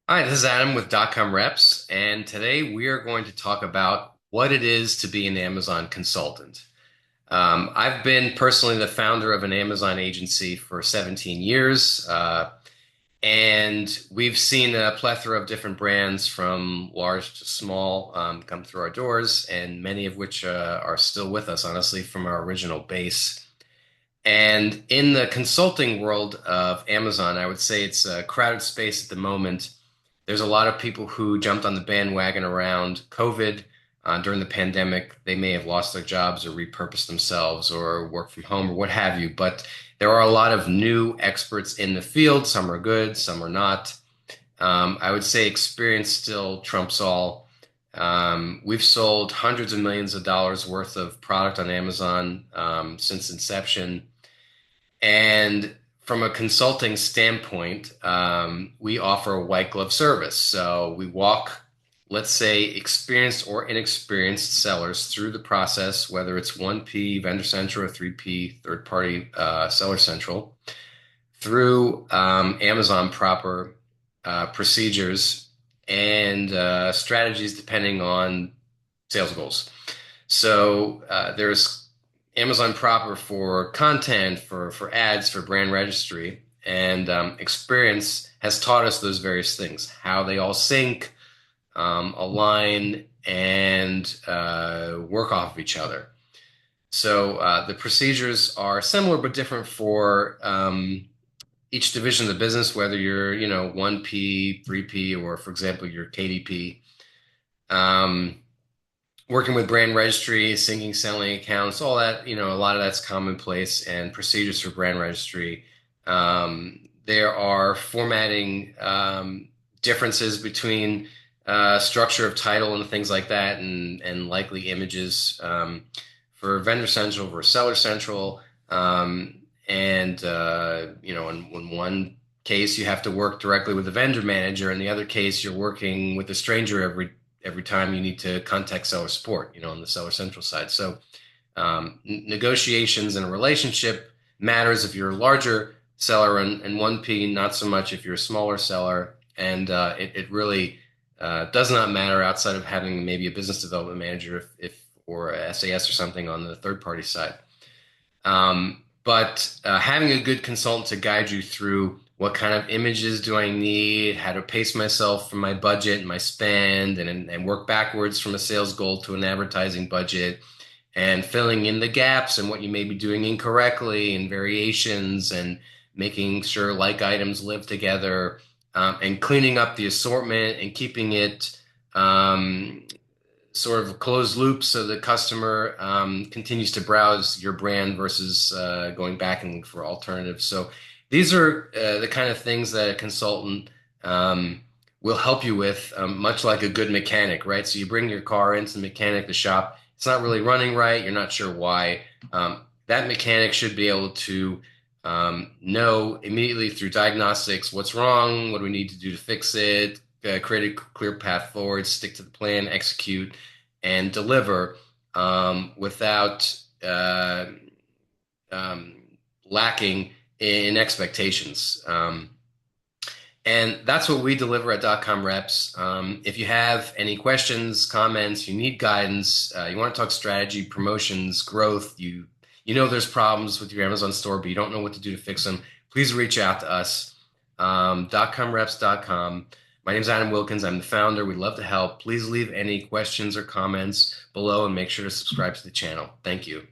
Hi, this is Adam with Dotcom Reps, and today we are going to talk about what it is to be an Amazon consultant. I've been personally the founder of an Amazon agency for 17 years, and we've seen a plethora of different brands from large to small come through our doors, and many of which are still with us, honestly, from our original base. And in the consulting world of Amazon, I would say it's a crowded space at the moment. There's a lot of people who jumped on the bandwagon around COVID during the pandemic. They may have lost their jobs or repurposed themselves or work from home or what have you. But there are a lot of new experts in the field. Some are good, some are not. I would say experience still trumps all. We've sold hundreds of millions of dollars worth of product on Amazon since inception. And from a consulting standpoint, we offer a white glove service. So we walk, let's say, experienced or inexperienced sellers through the process, whether it's 1P Vendor Central or 3P third party Seller Central, through Amazon proper procedures and strategies depending on sales goals. So there's Amazon proper for content, for ads, for brand registry, and experience has taught us those various things, how they all sync, align, and work off of each other. So the procedures are similar but different for each division of the business, whether you're, 1P, 3P, or for example, your KDP. Um, Working with brand registry, syncing selling accounts, all that, a lot of that's commonplace and procedures for brand registry. There are formatting differences between structure of title and things like that, and likely images for Vendor Central versus Seller Central. And in one case, you have to work directly with the vendor manager. In the other case, you're working with a stranger every time you need to contact seller support, on the Seller Central side. So negotiations in a relationship matters if you're a larger seller, and 1P, not so much if you're a smaller seller. And it really does not matter outside of having maybe a business development manager if or a SAS or something on the third party side. But having a good consultant to guide you through what kind of images do I need, how to pace myself from my budget and my spend, and work backwards from a sales goal to an advertising budget, and filling in the gaps and what you may be doing incorrectly and variations, and making sure like items live together, and cleaning up the assortment and keeping it sort of a closed loop so the customer continues to browse your brand versus going back and for alternatives. So these are the kind of things that a consultant will help you with, much like a good mechanic, right? So you bring your car into the mechanic, the shop, it's not really running right, you're not sure why. That mechanic should be able to know immediately through diagnostics what's wrong, what do we need to do to fix it, create a clear path forward, stick to the plan, execute, and deliver without um, lacking in expectations. And that's what we deliver at Dotcom Reps. If you have any questions, comments, you need guidance, you want to talk strategy, promotions, growth, you know there's problems with your Amazon store, but you don't know what to do to fix them, please reach out to us. Dotcomreps.com. My name is Adam Wilkins. I'm the founder. We'd love to help. Please leave any questions or comments below and make sure to subscribe to the channel. Thank you.